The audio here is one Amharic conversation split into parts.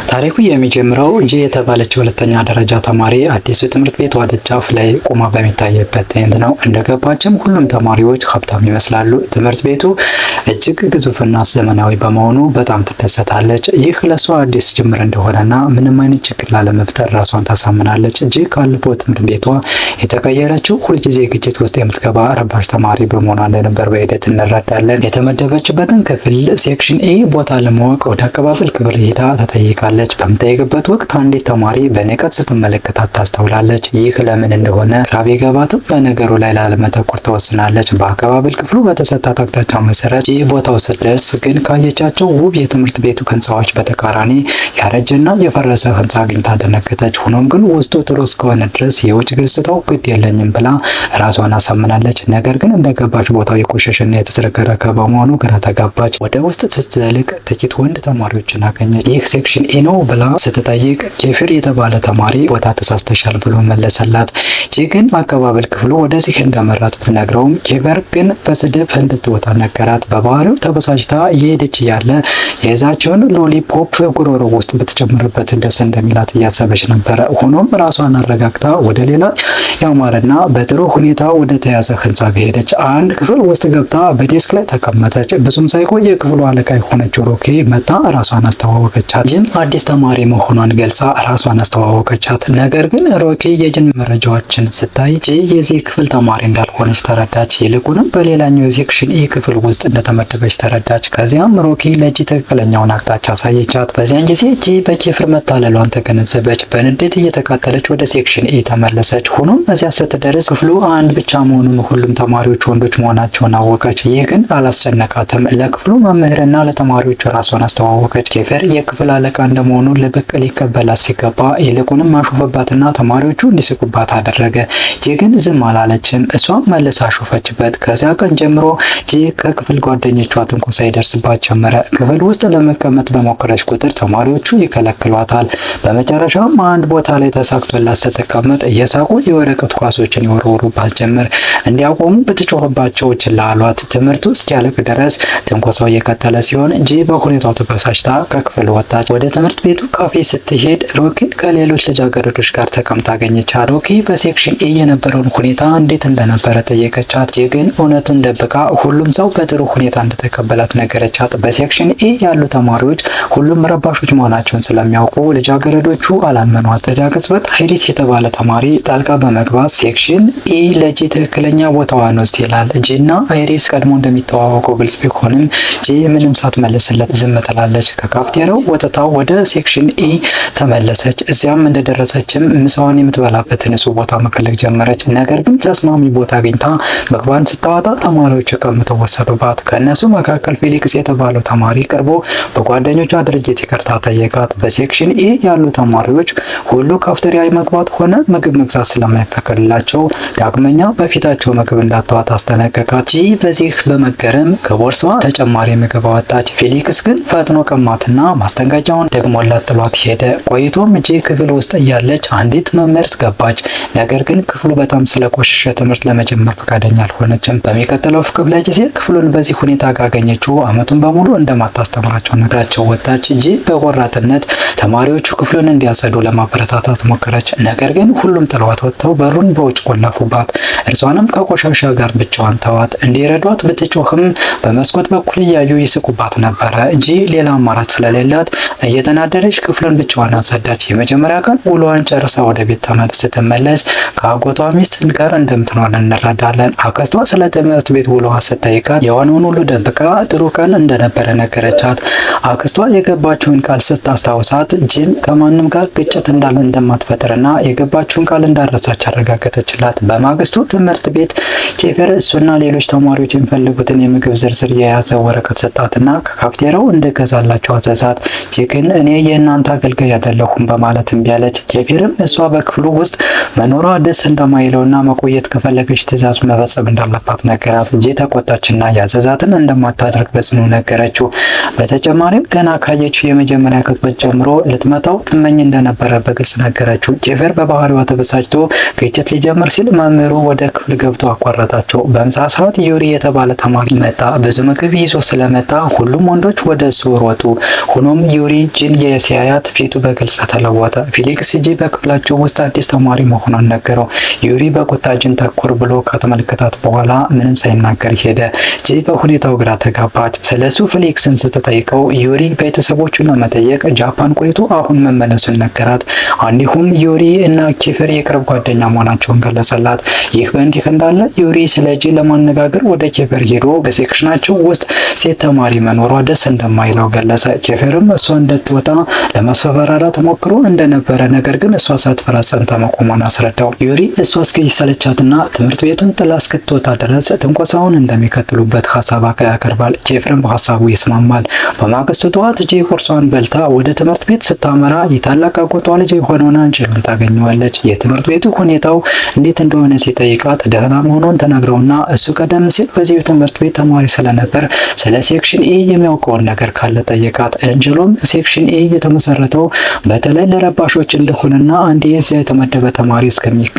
ታሪኩ የሚጀምረው ጂ የተባለች ሁለተኛ ደረጃ ተማሪ አዲሱ ትምህርት ቤቷ ደጃፍ ላይ ቆማ በሚታይበት ትዕይንት ነው። እንደገባችም ሁሉም ተማሪዎች ሀብታም ይመስላሉ። ትምህርት ቤቱ እጅግ ግዙፍና ዘመናዊ በመሆኑ በጣም ትደሰታለች። ይህ ለሷ አዲስ ጅምር እንደሆነና ምንም አይነት ችግር ላለመፍጠር ራሷን ታሳምናለች። ጂ ካለፈው ትምህርት ቤቷ የተቀየረችው ሁልጊዜ ግጭት ውስጥ የምትገባ ረባሽ ተማሪ በመሆኗ እንደነበር በሂደት እንረዳለን። የተመደበችበትን ክፍል ሴክሽን ኤ ቦታ ለማወቅ ወደ አቀባበል ክፍል ሄዳ ተጠይቃለች። በምትጠይቅበት ወቅት አንዲት ተማሪ በንቀት ስትመለከታት ታስተውላለች። ይህ ለምን እንደሆነ ግራ ቢገባትም በነገሩ ላይ ላለመተኮር ተወስናለች። በአቀባበል ክፍሉ በተሰጣት አቅጣጫ መሰረት ጂ ቦታው ስትደርስ ግን ካየቻቸው ውብ የትምህርት ቤቱ ህንፃዎች በተቃራኒ ያረጀና የፈረሰ ህንፃ አግኝታ ደነገጠች። ሆኖም ግን ውስጡ ጥሩ እስከሆነ ድረስ የውጭ ገጽታው ግድ የለኝም ብላ ራሷን አሳምናለች። ነገር ግን እንደገባች ቦታው የቆሸሸና የተዝረከረከ በመሆኑ ግራ ተጋባች። ወደ ውስጥ ስትዘልቅ ጥቂት ወንድ ተማሪዎችን አገኘች። ይህ ሴክሽን ኤ ነው ብላ ስትጠይቅ ኬፍር የተባለ ተማሪ ቦታ ተሳስተሻል ብሎ መለሰላት። ጂ ግን አቀባበል ክፍሉ ወደዚህ እንደመራት ብትነግረውም ኬፍር ግን በስድብ እንድትወጣ ነገራት። በባህሪው ተበሳጭታ እየሄደች እያለ የያዛቸውን ሎሊፖፕ ጉሮሮ ውስጥ ብትጨምርበት ደስ እንደሚላት እያሰበች ነበረ። ሆኖም ራሷን አረጋግታ ወደ ሌላ ያማረና በጥሩ ሁኔታ ወደ ተያዘ ህንፃ ሄደች። አንድ ክፍል ውስጥ ገብታ በዴስክ ላይ ተቀመጠች። ብዙም ሳይቆይ የክፍሉ አለቃ የሆነችው ሮኬ መታ ራሷን አስተዋወቀቻት። ጂም አዲስ ተማሪ መሆኗን ገልጻ ራሷን አስተዋወቀቻት። ነገር ግን ሮኬ የጂን መረጃዎችን ስታይ ጂ የዚህ ክፍል ተማሪ እንዳልሆነች ተረዳች። ይልቁንም በሌላኛው የሴክሽን ኢ ክፍል ውስጥ እንደተመደበች ተረዳች። ከዚያም ሮኬ ለጂ ትክክለኛውን አቅጣጫ አሳየቻት። በዚያን ጊዜ ጂ በኬፍር መታለሏን ተገነዘበች። በንዴት እየተቃጠለች ወደ ሴክሽን ኢ ተመለሰች። ሆኖም እዚያ ስትደርስ ክፍሉ አንድ ብቻ መሆኑን ሁሉም ተማሪዎች ወንዶች መሆናቸውን አወቀች። ይህ ግን አላስጨነቃትም። ለክፍሉ መምህርና ለተማሪዎቹ ራሷን አስተዋወቀች። ኬፍር የክፍል አለቃ እንደመሆኑ ለበቅ ሊቀበላት ሲገባ ይልቁንም አሾፈባትና ተማሪዎቹ እንዲስቁባት አደረገ። ጂ ግን ዝም አላለችም። እሷም መልሳ አሾፈችበት። ከዚያ ቀን ጀምሮ ጂ ከክፍል ጓደኞቿ ትንኮሳ ይደርስባት ጀመረ። ክፍል ውስጥ ለመቀመጥ በሞከረች ቁጥር ተማሪዎቹ ይከለክሏታል። በመጨረሻም አንድ ቦታ ላይ ተሳክቶላት ስትቀመጥ እየሳቁ የወረቀት ኳሶችን ይወረውሩባት ጀመር። እንዲያቆሙ ብትጮህባቸው ችላ አሏት። ትምህርቱ እስኪያልቅ ድረስ ትንኮሳው የቀጠለ ሲሆን ጂ በሁኔታው ተበሳጭታ ከክፍል ወጣች። ወደ ትምህርት ቤቱ ካፌ ስትሄድ ሮኪን ከሌሎች ልጃገረዶች ጋር ተቀምጣ አገኘቻት። ሮኪ በሴክሽን ኤ የነበረውን ሁኔታ እንዴት እንደነበረ ጠየቀቻት። ጂ ግን እውነቱን ደብቃ ሁሉም ሰው በጥሩ ሁኔታ እንደተቀበላት ነገረቻት። በሴክሽን ኤ ያሉ ተማሪዎች ሁሉም ረባሾች መሆናቸውን ስለሚያውቁ ልጃገረዶቹ አላመኗት። በዚያ ቅጽበት አይሪስ የተባለ ተማሪ ጣልቃ በመግባት ሴክሽን ኤ ለጂ ትክክለኛ ቦታዋ ነው ይላል። ጂ እና አይሪስ ቀድሞ እንደሚተዋወቁ ግልጽ ቢሆንም ጂ ምንም ሳትመልስለት ዝም ትላለች። ከካፍቴሪያው ወጥታው ወደ ሴክሽን ኤ ተመለሰች። እዚያም እንደደረሰችም ምሳዋን የምትበላበትን ንጹህ ቦታ መፈለግ ጀመረች። ነገር ግን ተስማሚ ቦታ አግኝታ ምግቧን ስታወጣ ተማሪዎች ቀምተው ወሰዱባት። ከእነሱ መካከል ፌሊክስ የተባለው ተማሪ ቀርቦ በጓደኞቿ ድርጅት ይቅርታ ጠየቃት። በሴክሽን ኤ ያሉ ተማሪዎች ሁሉ ካፍቴሪያ መግባት ሆነ ምግብ መግዛት ስለማይፈቀድላቸው ዳግመኛ በፊታቸው ምግብ እንዳትዋጥ አስጠነቀቃት። ጂ በዚህ በመገረም ከቦርሳዋ ተጨማሪ ምግብ አወጣች። ፌሊክስ ግን ፈጥኖ ቀማትና ማስጠንቀቂያውን ደግሞላት ጥሏት ሄደ። ቆይቶም ጂ ክፍል ውስጥ እያለች አንዲት መምህርት ገባች። ነገር ግን ክፍሉ በጣም ስለቆሸሸ ትምህርት ለመጀመር ፈቃደኛ አልሆነችም። በሚቀጥለው ክፍለ ጊዜ ክፍሉን በዚህ ሁኔታ ካገኘችው አመቱን በሙሉ እንደማታስተምራቸው ነግራቸው ወጣች። ጂ በቆራጥነት ተማሪዎቹ ክፍሉን እንዲያጸዱ ለማበረታታት ሞከረች። ነገር ግን ሁሉም ጥለዋት ወጥተው በሩን በውጭ ቆለፉባት። እርሷንም ከቆሻሻ ጋር ብቻዋን ተዋት። እንዲረዷት ብትጮህም በመስኮት በኩል እያዩ ይስቁባት ነበረ። ጂ ሌላ አማራጭ ስለሌላት እየተናደደች ክፍሉን ብቻዋን አጸዳች። የመጀመሪያ ቀን ውሎዋን ጨርሳ ወደ ቤት ስትመለስ ከአጎቷ ሚስት ጋር እንደምትኖር እንረዳለን። አክስቷ ስለ ትምህርት ቤት ውሎዋ ስትጠይቃት የሆነውን ሁሉ ደብቃ ጥሩ ቀን እንደነበረ ነገረቻት። አክስቷ የገባችውን ቃል ስታስታውሳት ጂም ከማንም ጋር ግጭት እንዳለ እንደማትፈጥርና የገባችውን ቃል እንዳረሳች አረጋገጠችላት። በማግስቱ ትምህርት ቤት ኬፈር እሱና ሌሎች ተማሪዎች የሚፈልጉትን የምግብ ዝርዝር የያዘ ወረቀት ሰጣትና ከካፍቴሪያው እንደገዛላቸው አዘዛት። ጂ ግን እኔ የእናንተ አገልጋይ አይደለሁም በማለት እምቢ አለች። ኬፈርም እሷ በክፍሉ ውስጥ መኖሯ ደስ እንደማይለውና መቆየት ከፈለገች ትዕዛዙ መፈጸም እንዳለባት ነገራት። ጂ ተቆጣችና ያዘዛትን እንደማታደርግ በጽኑ ነገረችው። በተጨማሪም ገና ካየችው የመጀመሪያ ቅጽበት ጀምሮ ልትመታው ትመኝ እንደነበረ በግልጽ ነገረችው። ኬፈር በባህሪዋ ተበሳጭቶ ግጭት ሊጀምር ሲል መምህሩ ወደ ክፍል ገብቶ አቋረጣቸው። በምሳ ሰዓት ዩሪ የተባለ ተማሪ መጣ። ብዙ ምግብ ይዞ ስለመጣ ሁሉም ወንዶች ወደ እሱ ሮጡ። ሆኖም ዩሪ ጂን የሲያያት ፊቱ በግልጽ ተለወጠ። ፌሊክስ ጂ በክፍላቸው ውስጥ አዲስ ተማሪ መሆኗን ነገረው። ዩሪ በቁጣ ጂን ተኮር ብሎ ከተመለከታት በኋላ ምንም ሳይናገር ሄደ። ጂ በሁኔታው ግራ ተጋባች። ስለሱ ፌሊክስን ስትጠይቀው ዩሪ ቤተሰቦቹን ለመጠየቅ ጃፓን ቆይቶ አሁን መመለሱን ነገራት። እንዲሁም ዩሪ እና ኬፈር የቅርብ ጓደኛ መሆናቸውን ገለጸላት። ይህ በእንዲህ እንዳለ ዩሪ ስለ ጂ ለማነጋገር ወደ ኬፈር ሄዶ በሴክሽናቸው ውስጥ ሴት ተማሪ መኖሯ ደስ እንደማይለው ገለጸ። ኬፈርም እሷ እንድትወጣ ለማስፈራራት ሞክሮ እንደነበረ ነገር ግን እሷ ሳትፈራ ጸንታ መቆሟን አስረዳው። ዩሪ እሷ እስኪሰለቻትና ትምህርት ቤቱን ጥላ እስክትወጣ ድረስ ትንኮሳውን እንደሚቀጥሉበት ሀሳብ ያቀርባል። ኬፈርም በሀሳቡ ይስማማል። በማግስቱ ጠዋት ጂ ቁርሷን በልታ ወደ ትምህርት ቤት ስታመራ የታላቅ አጎቷ ልጅ የሆነውን አንጀሎን ታገኘዋለች። የትምህርት ቤቱ ሁኔታው እንዴት እንደሆነ ሲጠይቃት ደህና መሆኑን ተናግረውና እሱ ቀደም ሲል በዚሁ ትምህርት ቤት ተማሪ ስለነበር ስለ ሴክሽን ኤ የሚያውቀውን ነገር ካለ ጠየቃት። አንጀሎም ሴክሽን ኤ የተመሰረተው በተለይ ለረባሾች እንደሆነና አንድ የዚያ የተመደበ ተማሪ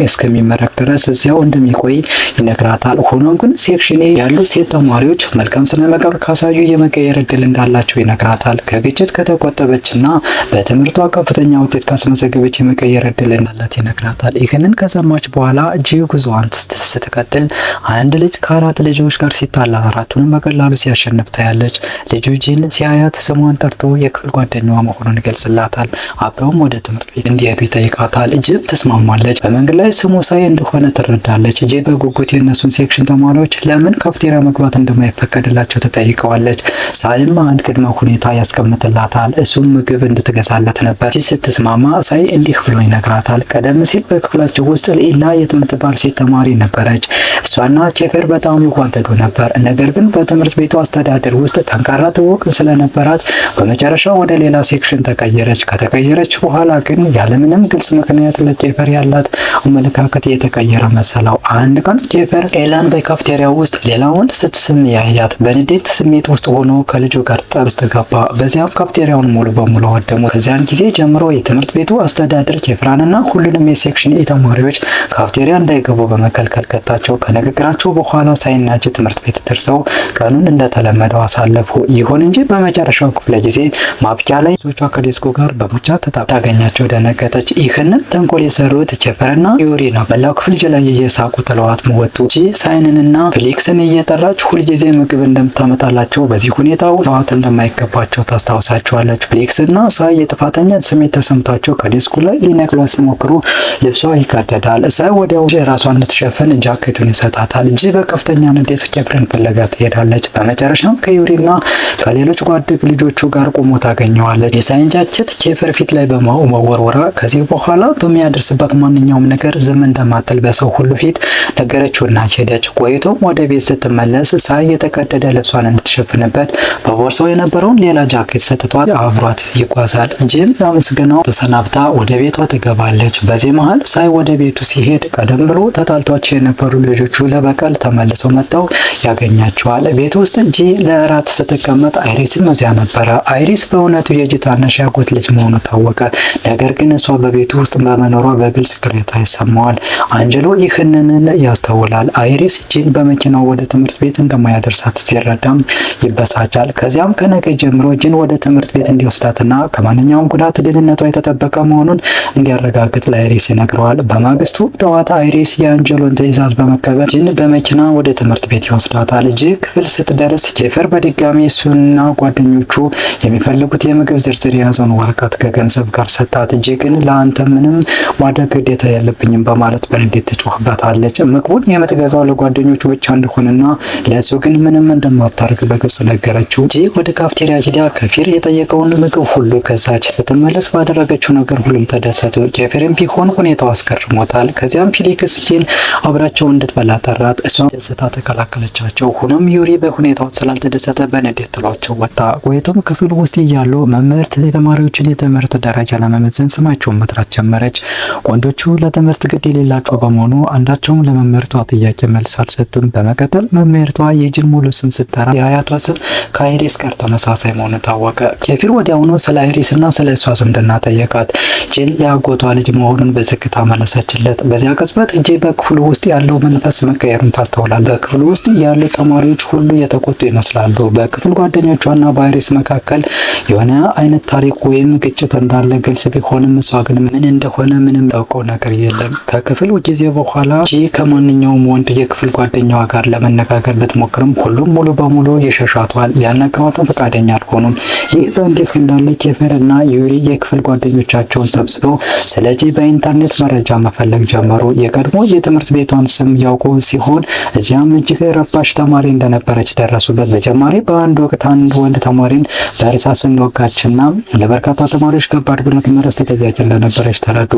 እስከሚመረቅ ድረስ እዚያው እንደሚቆይ ይነግራታል። ሆኖም ግን ሴክሽን ኤ ያሉ ሴት ተማሪዎች መልካም ስነ ምግባር ካሳዩ የመቀየር እድል እንዳላቸው ይነግራታል። ከግጭት ከተቆጠበችና በትምህርቷ ከፍተኛ ውጤት ካስመዘገበች የመቀየር እድል እንዳላት ይነግራታል። ይህንን ከሰማች በኋላ ጂ ጉዞዋን ስትቀጥል አንድ ልጅ ከአራት ልጆች ጋር ሲጣላ አራቱንም በቀላሉ ሲያሸንፍ ታያለች። ልጁ ጂን ሲያያት ስሟን ጠርቶ የክፍል ጓደኛዋ መሆኑን ይገልጽላታል። አብረውም ወደ ትምህርት ቤት እንዲሄዱ ይጠይቃታል። ጂም ትስማማለች። በመንገድ ላይ ስሙ ሳይ እንደሆነ ትረዳለች። ጂ በጉጉት የእነሱን ሴክሽን ተማሪዎች ለምን ካፍቴሪያ መግባት እንደማይፈቀድላቸው ትጠይቀዋለች። ሳይም አንድ ቅድመ ሁኔታ ያስቀምጥላታል። እሱም ምግብ እንድትገዛለት ነበር። ጂ ስትስማማ ሳይ እንዲህ ብሎ ይነግራታል። ቀደም ሲል በክፍላቸው ውስጥ ሌላ የምትባል ሴት ተማሪ ነበረች። እሷና ኬፈር በጣም ይዋደዱ ነበር። ነገር ግን በትምህርት ቤቱ አስተዳደር ውስጥ ጠንካራ ትውውቅ ስለነበራት በመጨረሻ ወደ ሌላ ሴክሽን ተቀየረች። ከተቀየረች በኋላ ግን ያለምንም ግልጽ ምክንያት ለኬፈር ያላት አመለካከት የተቀየረ መሰለው። አንድ ቀን ኬፈር ኤላን በካፍቴሪያ ውስጥ ሌላ ወንድ ስትስም ያያት በንዴት ስሜት ውስጥ ሆኖ ከልጁ ጋር ጠብ ውስጥ ገባ። በዚያም ካፍቴሪያውን ሙሉ በሙሉ አወደሙ። ከዚያን ጊዜ ጀምሮ የትምህርት ቤቱ አስተዳደር ኬፍራንና ሁሉንም የሴክሽን ኤ ተማሪዎች ካፍቴሪያ እንዳይገቡ በመከልከል ቀጣቸው። ከንግግራቸው በኋላ ሳይናጅ ትምህርት ቤት ደርሰው ቀኑን እንደተለመደው አሳለፉ። ይሁን እንጂ በመጨረሻው ክፍለ ጊዜ ማብቂያ ላይ ዞቿ ከዲስኮ ጋር በሙቻ ታገኛቸው ደነገጠች። ይህንን ተንኮል የሰሩት ኬፈርና ዩሪ ነው። መላው ክፍል ላይ እየሳቁ ጥለዋት ወጡ። ጂ ሳይንንና ፌሊክስን እየጠራች ሁልጊዜ ምግብ እንደምታመጣላቸው በዚህ ሁኔታ ሰዋት እንደማይገባቸው ታስታውሳቸዋለች። ፌሊክስና ሳይ የጥፋተኝነት ስሜት ተሰምቷቸው ከዲስኩ ላይ ሊነቅሏት ሲሞክሩ ልብሷ ይቀደዳል። ሳይ ወዲያው ራሷን እንድትሸፍን ጃኬቱን ይሰጣታል። ጂ በከፍተኛ ንዴት ኬፈርን ፍለጋ ትሄዳለች። በመጨረሻም ከዩሪና ከሌሎች ጓደኞች ልጆቹ ጋር ቆሞ ታገኘዋለች። የሳይን ጃኬት ኬፈር ፊት ላይ በመወርወራ ከዚህ በኋላ በሚያደርስበት ማንኛውም ነገር ዝም እንደማትል በሰው ሁሉ ፊት ነገረችውና ሄደች። ቆይቶም ወደ ቤት ስትመለስ ሳይ የተቀደደ ልብሷን እንድትሸፍንበት በቦርሳው የነበረውን ሌላ ጃኬት ሰጥቷት አብሯት ይጓዛል። ጂም አመስግናው ተሰናብታ ወደ ቤቷ ትገባለች። በዚህ መሃል ሳይ ወደ ቤቱ ሲሄድ ቀደም ብሎ ተጣልቷቸው የነበሩ ልጆቹ ለበቀል ተመልሰው መጥተው ያገኛቸዋል። ቤት ውስጥ ጂ ለእራት ስትቀመጥ አይሪስም እዚያ ነበረ። አይሪስ በእውነቱ የጂ ታናሽ ያጎት ልጅ መሆኑ ታወቀ። ነገር ግን እሷ በቤቱ ውስጥ በመኖሯ በግልጽ ቅሬታ ይሰማዋል። አንጀሎ ይህንን ያስተውላል። አይሪስ ጂን በመኪናው ወደ ትምህርት ቤት እንደማያደርሳት ሲረዳም ይበሳጫል። ከዚያም ከነገ ጀምሮ ጂን ወደ ትምህርት ቤት እንዲወስዳትና ከማንኛውም ጉዳት ደህንነቷ የተጠበቀ መሆኑን እንዲያረጋግጥ ለአይሪስ ይነግረዋል። በማግስቱ ጠዋት አይሪስ የአንጀሎን ትዕዛዝ በመቀበል ጂን በመኪና ወደ ትምህርት ቤት ይወስዳታል። ጂ ክፍል ስትደርስ ኬፈር በድጋሚ እሱና ጓደኞቹ የሚፈልጉት የምግብ ዝርዝር የያዘውን ወረቀት ከገንዘብ ጋር ሰጣት። ጂ ግን ለአንተ ምንም ማድረግ ግዴታ የለብኝም በማለት በንዴት ትጮህበታለች። ምግቡን የምትገዛው ለጓደኞቹ ብቻ እንደሆነና ለእሱ ግን ምንም እንደማታርግ በግልጽ ነገረችው። ጂ ወደ ካፍቴሪያ ሂዳ ከፊር የጠየቀውን ምግብ ሁሉ ገዛች። ስትመለስ ባደረገችው ነገር ሁሉም ተደሰቱ። ኬፈርም ቢሆን ሁኔታው አስገርሞታል። ከዚያም ፌሊክስ ጂን አብራቸው እንድትበላ ጠራት። እሷም ደስታ ተከላከለቻቸው። ሆኖም ዩሪ በሁኔታው ስላልተደሰተ በንዴት ጥሏቸው ወጣ። ቆይቶም ክፍል ውስጥ እያሉ መምህርት የተማሪዎችን የትምህርት ደረጃ ለመመዘን ስማቸውን መጥራት ጀመረች። ወንዶቹ ለትምህርት ለትምህርት ግድ የሌላቸው በመሆኑ አንዳቸውም ለመምህርቷ ጥያቄ መልስ አልሰጡም። በመቀጠል መምህርቷ የጂን ሙሉ ስም ስትጠራ የአያቷ ስም ከአይሪስ ጋር ተመሳሳይ መሆኑ ታወቀ። ኬፊር ወዲያውኑ ስለ አይሪስ እና ስለ እሷ ዝምድና ጠየቃት። ጂን የአጎቷ ልጅ መሆኑን በዝግታ መለሰችለት። በዚያ ቅጽበት ጂ በክፍሉ ውስጥ ያለው መንፈስ መቀየሩን ታስተውላል። በክፍሉ ውስጥ ያሉ ተማሪዎች ሁሉ የተቆጡ ይመስላሉ። በክፍል ጓደኞቿና በአይሪስ መካከል የሆነ አይነት ታሪክ ወይም ግጭት እንዳለ ግልጽ ቢሆንም እሷ ግን ምን እንደሆነ ምንም ታውቀው ነገር የለም። ከክፍል ጊዜ በኋላ ጂ ከማንኛውም ወንድ የክፍል ጓደኛዋ ጋር ለመነጋገር ብትሞክርም ሁሉም ሙሉ በሙሉ ይሸሻቷል። ሊያናግሯትም ፈቃደኛ አልሆኑም። ይህ በእንዲህ እንዳለ ኬፊር እና ዩሪ የክፍል ጓደኞቻቸውን ሰብስበው ስለ ጂ በኢንተርኔት መረጃ መፈለግ ጀመሩ። የቀድሞ የትምህርት ቤቷን ስም ያውቁ ሲሆን እዚያም እጅግ ረባሽ ተማሪ እንደነበረች ደረሱበት። በተጨማሪ በአንድ ወቅት አንድ ወንድ ተማሪን በእርሳስ እንደወጋችና ለበርካታ ተማሪዎች ከባድ ጉዳት መድረስ ተጠያቂ እንደነበረች ተረዱ።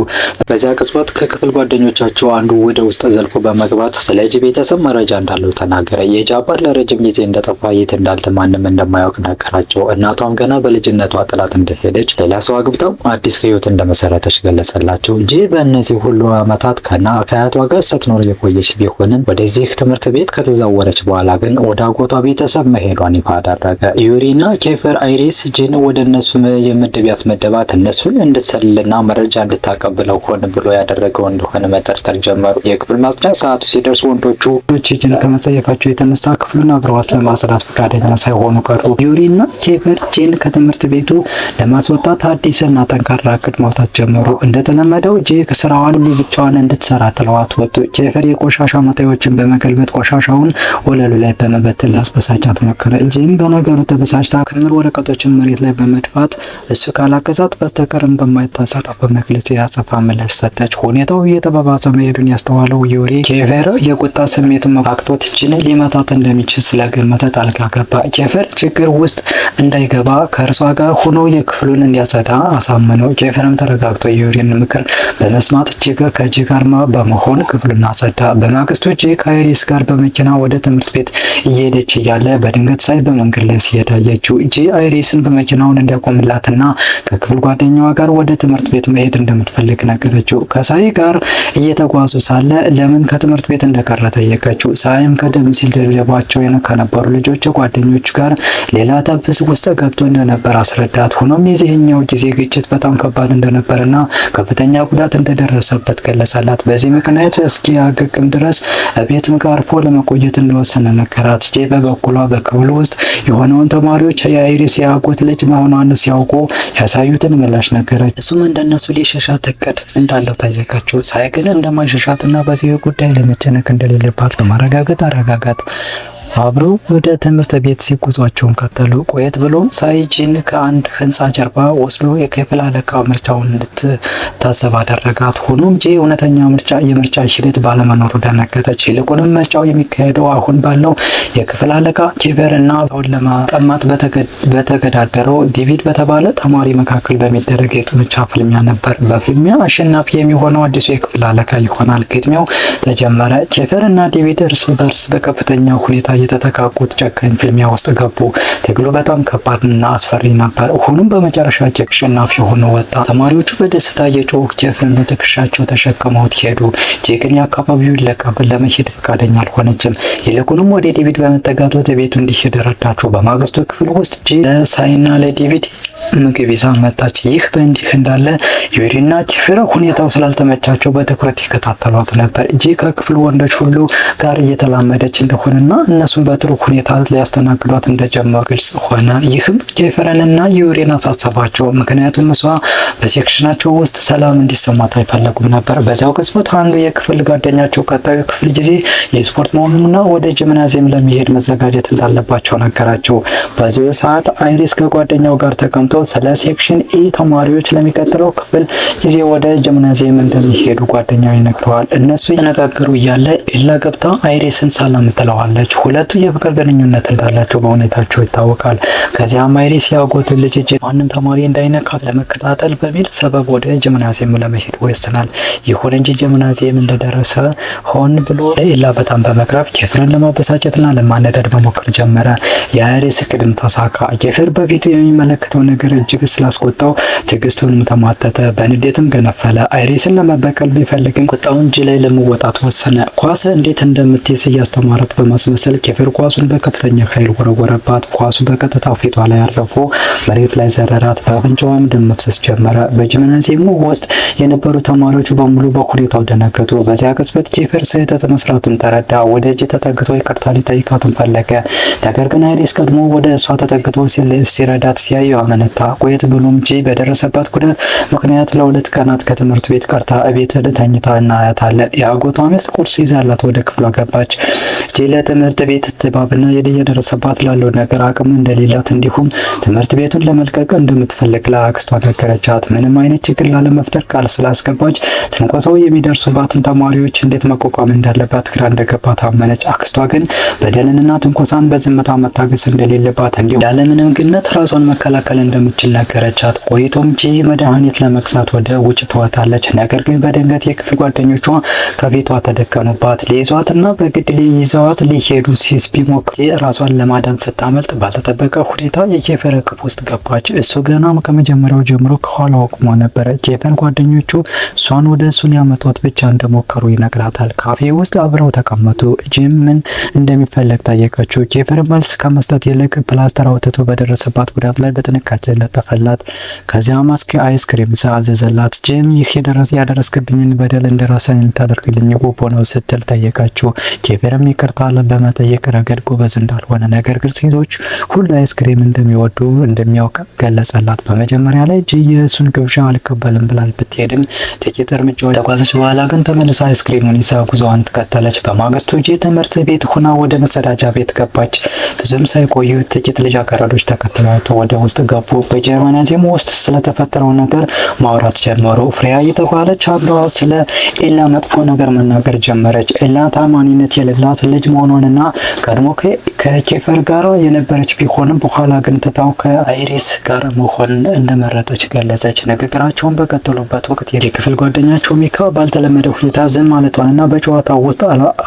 በዚያ ቅጽበት ከክፍል ጓደኞቻቸው አንዱ ወደ ውስጥ ዘልቆ በመግባት ስለ ጂ ቤተሰብ መረጃ እንዳለው ተናገረ። የጂ አባት ለረጅም ጊዜ እንደጠፋ የት እንዳለ ማንም እንደማያውቅ ነገራቸው። እናቷም ገና በልጅነቷ ጥላት እንደሄደች ሌላ ሰው አግብታው አዲስ ህይወት እንደመሰረተች ገለጸላቸው። ጂ በእነዚህ ሁሉ ዓመታት ከአያቷ ጋር ስትኖር የቆየች ቢሆንም ወደዚህ ትምህርት ቤት ከተዛወረች በኋላ ግን ወደ አጎቷ ቤተሰብ መሄዷን ይፋ አደረገ። ዩሪና ኬፊር አይሪስ ጂን ወደ እነሱ የምድብ ያስመደባት እነሱን እንድትሰልልና መረጃ እንድታቀብለው ሆን ብሎ ያደረገው እንደሆነ መጠርጠር ጀመሩ። የክፍል ማጽጃ ሰዓቱ ሲደርስ ወንዶቹ ጂን ከመጸየፋቸው የተነሳ ክፍሉን አብረዋት ለማጽዳት ፈቃደኛ ሳይሆኑ ቀሩ። ዩሪና ኬፊር ጂን ከትምህርት ቤቱ ለማስወጣት አዲስና ጠንካራ እቅድ ማውጣት ጀመሩ። እንደተለመደው ጂ ስራዋን ሁሉ ብቻዋን እንድትሰራ ጥለዋት ወጡ። ኬፊር የቆሻሻ መጣያዎችን በመገልበጥ ቆሻሻውን ወለሉ ላይ በመበተን ላስበሳጫት ሞከረ። ጂን በነገሩ ተበሳጭታ ክምር ወረቀቶችን መሬት ላይ በመድፋት እሱ ካላገዛት በስተቀር እንደማይታሰራ በመግለጽ ያጸፋ ምላሽ ሰጠች። ሁኔታው እየተባባሰ መሄዱን ያስተዋለው ዩሪ ኬፊር የቁጣ ስሜቱን መፋቅቶት ጂን ሊመታት እንደሚችል ስለገመተ ጣልቃ ገባ። ኬፊር ችግር ውስጥ እንዳይገባ ከእርሷ ጋር ሆኖ የክፍሉን እንዲያጸዳ አሳመነው። ኬፊርም ተረጋግቶ የዩሪን ምክር በመስማት ከጂ ጋር በመሆን ክፍሉን አጸዳ። በማግስቱ ጂ ከአይሪስ ጋር በመኪና ወደ ትምህርት ቤት እየሄደች እያለ በድንገት ሳይ በመንገድ ላይ ሲሄድ አየችው። ጂ አይሪስን በመኪናውን እንዲያቆምላትና ከክፍል ጓደኛዋ ጋር ወደ ትምህርት ቤት መሄድ እንደምትፈልግ ነገረችው። ከሳይ ጋር እየተጓዙ ሳለ ለምን ከትምህርት ቤት እንደቀረ ጠየቀችው። ሳይም ቀደም ሲል ደብድበዋቸው ከነበሩ ልጆች ጓደኞቹ ጋር ሌላ ተብስ ውስጥ ገብቶ እንደነበር አስረዳት። ሆኖም የዚህኛው ጊዜ ግጭት በጣም ከባድ እንደነበርና ከፍተኛ ጉዳት እንደደረሰበት ገለጸላት። በዚህ ምክንያት እስኪያገግም ድረስ ቤትም አርፎ ለመቆየት እንደወሰነ ነገራት። ጂ በበኩሏ በክፍሉ ውስጥ የሆነውን ተማሪዎች የአይሪስ የአጎት ልጅ መሆኗን ሲያውቁ ያሳዩትን ምላሽ ነገረች። እሱም እንደነሱ ሊሸሻት እቅድ እንዳለው ጠየቀችው። ሳይ ግን እንደማይሸሻትና በዚህ ጉዳይ ለመጨነቅ እንደሌለባት በማረጋገጥ አረጋጋት። አብረው ወደ ትምህርት ቤት ሲጓዟቸውን ቀጠሉ። ቆየት ብሎም ሳይ ጂን ከአንድ ህንፃ ጀርባ ወስዶ የክፍል አለቃ ምርጫውን እንድትታዘብ አደረጋት። ሆኖም ጂ እውነተኛ የምርጫ ሂደት ባለመኖሩ ደነገጠች። ይልቁንም ምርጫው የሚካሄደው አሁን ባለው የክፍል አለቃ ኬፊር እና ሰውን ለማቀማት በተገዳደረው ዴቪድ በተባለ ተማሪ መካከል በሚደረግ የጡንቻ ፍልሚያ ነበር። በፍልሚያ አሸናፊ የሚሆነው አዲሱ የክፍል አለቃ ይሆናል። ግጥሚያው ተጀመረ። ኬፊር እና ዴቪድ እርስ በርስ በከፍተኛ ሁኔታ የተተካኩት ጨካኝ ፍልሚያ ውስጥ ገቡ። ትግሉ በጣም ከባድና አስፈሪ ነበር። ሆኖም በመጨረሻ አሸናፊ ሆኖ ወጣ። ተማሪዎቹ በደስታ የጮሁ ኬፊርን በትከሻቸው ተሸክመውት ሄዱ። ጂ ግን የአካባቢውን ለቀብር ለመሄድ ፈቃደኛ አልሆነችም። ይልቁንም ወደ ዴቪድ በመጠጋት ወደ ቤቱ እንዲሄድ ረዳቸው። በማግስቱ ክፍል ውስጥ ጂ ለሳይና ለዴቪድ ምግብ ይዛ መጣች። ይህ በእንዲህ እንዳለ ዩሪና ኬፊር ሁኔታው ስላልተመቻቸው በትኩረት ይከታተሏት ነበር። ጂ ከክፍል ወንዶች ሁሉ ጋር እየተላመደች እንደሆነና እነሱም በጥሩ ሁኔታ ሊያስተናግዷት እንደጀመሩ ግልጽ ሆነ። ይህም ኬፊርንና ዩሪን አሳሰባቸው። ምክንያቱም እሷ በሴክሽናቸው ውስጥ ሰላም እንዲሰማት አይፈለጉም ነበር። በዚያው ቅጽበት አንዱ የክፍል ጓደኛቸው ቀጣዩ ክፍል ጊዜ የስፖርት መሆኑንና ወደ ጂምናዚየም ለመሄድ መዘጋጀት እንዳለባቸው ነገራቸው። በዚሁ ሰዓት አይሪስ ከጓደኛው ጋር ተቀምጦ ስለ ሴክሽን ኤ ተማሪዎች ለሚቀጥለው ክፍል ጊዜ ወደ ጂምናዚየም እንደሚሄዱ ጓደኛው ይነግረዋል። እነሱ እየተነጋገሩ እያለ ኤላ ገብታ አይሪስን ሰላም ትለዋለች። ሁለቱ የፍቅር ግንኙነት እንዳላቸው በሁኔታቸው ይታወቃል። ከዚያም አይሪስ ያጎቱን ልጅ ማንም ተማሪ እንዳይነካት ለመከታተል በሚል ሰበብ ወደ ጂምናዚየም ለመሄድ ወስናል። ይሁን እንጂ ጂምናዚየም እንደደረሰ ሆን ብሎ ለኤላ በጣም በመቅረብ ኬፊርን ለማበሳጨትና ለማነዳድ መሞከር ጀመረ። የአይሪስ እቅድም ተሳካ። ኬፊር በፊቱ የሚመለከተው ነገር እጅግ ስላስቆጣው ትዕግስቱን ተማጠጠ። በንዴትም ገነፈለ። አይሪስን ለመበቀል ቢፈልግም ቁጣውን ጂ ላይ ለመወጣት ወሰነ። ኳስ እንዴት እንደምትይዝ እያስተማራት በማስመሰል ኬፈር ኳሱን በከፍተኛ ኃይል ወረወረባት። ኳሱ በቀጥታ ፊቷ ላይ አረፎ መሬት ላይ ዘረራት። በአፍንጫዋም ደም መፍሰስ ጀመረ። በጂምናዚየሙ ውስጥ የነበሩ ተማሪዎች በሙሉ በሁኔታው ደነገጡ። በዚያ ቅጽበት ኬፈር ስህተት መስራቱን ተረዳ። ወደ ጂ ተጠግቶ ይቅርታ ሊጠይቃትም ፈለገ። ነገር ግን አይሪስ ቀድሞ ወደ እሷ ተጠግቶ ሲረዳት ሲያይ አመነታ። ቆየት ብሎም ጂ በደረሰባት ጉዳት ምክንያት ለ2 ቀናት ከትምህርት ቤት ቀርታ እቤት ተኝታ እናያታለን። የአጎቷ ሚስት ቁርስ ይዛላት ወደ ክፍሏ ገባች። ጂ ለትምህርት ቤት ትባብና የደረሰባት ላለው ነገር አቅም እንደሌላት እንዲሁም ትምህርት ቤቱን ለመልቀቅ እንደምትፈልግ ለአክስቷ ነገረቻት። ምንም አይነት ችግር ላለመፍጠር ቃል ስላስገባች ትንኮሳው የሚደርሱባትን ተማሪዎች እንዴት መቋቋም እንዳለባት ግራ እንደገባት አመነች። አክስቷ ግን በደልንና ትንኮሳን በዝምታ መታገስ እንደሌለባት እንዲሁም ያለምንም ግነት ራሷን መከላከል እንደምትችል ነገረቻት። ቆይቶም ጂ መድኃኒት ለመግዛት ወደ ውጭ ትወጣለች። ነገር ግን በድንገት የክፍል ጓደኞቿ ከቤቷ ተደቀኑባት። ሊይዟትና በግድ ይዘዋት ሊሄዱ ቢሞክሩ ራሷን ለማዳን ስታመልጥ ባልተጠበቀ ሁኔታ የኬፈር እቅፍ ውስጥ ገባች። እሱ ገና ከመጀመሪያው ጀምሮ ከኋላዋ ቆሞ ነበረ። ኬፈር ጓደኞቹ እሷን ወደ እሱ ሊያመጧት ብቻ እንደሞከሩ ይነግራታል። ካፌ ውስጥ አብረው ተቀመጡ። ጂም ምን እንደሚፈለግ ጠየቀችው። ኬፈር መልስ ከመስጠት ይልቅ ፕላስተር አውጥቶ በደረሰባት ጉዳት ላይ በጥንቃቄ ለጠፈላት። ከዚያም አይስክሪም አዘዘላት። ጂም ይህ ያደረስክብኝን በደል እንደራሰን ልታደርግልኝ ጉቦ ነው ስትል ጠየቀችው። ኬፈርም ይቅርታ በመጠየቅ ረገድ ጎበዝ እንዳልሆነ ነገር ግን ሴቶች ሁሉ አይስክሪም እንደሚወዱ እንደሚያውቅ ገለጸላት። በመጀመሪያ ላይ ጂ የእሱን ግብዣ አልቀበልም ብላ ብትሄድም ጥቂት እርምጃዎች ተጓዘች። በኋላ ግን ተመልሳ አይስክሪሙን ይዛ ጉዞዋን ትቀጠለች። በማግስቱ ጂ ትምህርት ቤት ሆና ወደ መጸዳጃ ቤት ገባች። ብዙም ሳይቆዩ ጥቂት ልጃገረዶች ተከትለዋት ወደ ውስጥ ገቡ። በጂምናዚየም ውስጥ ስለተፈጠረው ነገር ማውራት ጀመሩ። ፍሬያ የተባለች አብረዋ ስለ ኤላ መጥፎ ነገር መናገር ጀመረች። ኤላ ታማኒነት የሌላት ልጅ መሆኗንና ቀድሞ ከኬፈር ጋር የነበረች ቢሆንም በኋላ ግን ትታው ከአይሪስ ጋር መሆን እንደመረጠች ገለጸች። ንግግራቸውን በቀጠሉበት ወቅት የክፍል ጓደኛቸው ሚካ ባልተለመደ ሁኔታ ዝም ማለቷንና በጨዋታው ውስጥ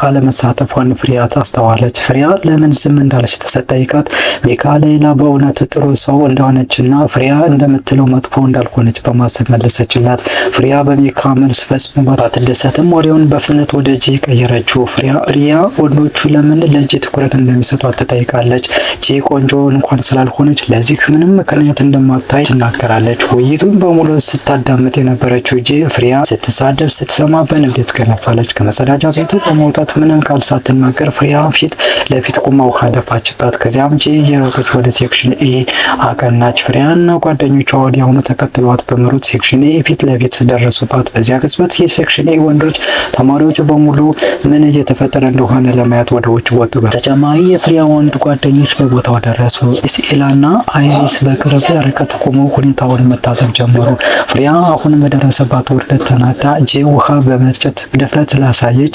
አለመሳተፏን ፍሬያ ታስተዋለች። ፍሬያ ለምን ዝም እንዳለች ተጠይቃት ሚካ ሌላ በእውነት ጥሩ ሰው እንደሆነችና ፍሬያ እንደምትለው መጥፎ እንዳልሆነች በማሰብ መለሰችላት። ፍሬያ በሚካ መልስ ፈጽሞ ባትደሰትም ወሬውን በፍጥነት ወደ ጂ ቀየረችው። ሪያ ወንዶቹ ለምን ለጂ ትኩረት እንደሚሰጧት ትጠይቃለች። ጂ ቆንጆ እንኳን ስላልሆነች ለዚህ ምንም ምክንያት እንደማታይ ትናገራለች። ውይይቱን በሙሉ ስታዳምጥ የነበረችው ጂ ፍሬያ ስትሳደብ ስትሰማ በንዴት ገነፋለች። ከመጸዳጃ ቤቱ በመውጣት ምንም ቃል ሳትናገር ፍሬያ ፊት ለፊት ቁማ ውሃ ደፋችባት። ከዚያም ጂ የሮጠች ወደ ሴክሽን ኤ አቀናች። ፍሬያና ጓደኞቿ ወዲያውኑ ተከትለዋት በመሮጥ ሴክሽን ኤ ፊት ለፊት ደረሱባት። በዚያ ቅጽበት የሴክሽን ኤ ወንዶች ተማሪዎች በሙሉ ምን እየተፈጠረ እንደሆነ ለማየት ወደ ውጭ ወጡ። በተጨማሪ የፍሬያ ወንድ ጓደኞች በቦታው ደረሱ። ኤላና አይሪስ በቅርብ ርቀት ቆመው ሁኔታውን መታዘብ ጀመሩ። ፍሬያ አሁን በደረሰባት ውርደት ተናዳ ጂ ውሃ በመርጨት ድፍረት ስላሳየች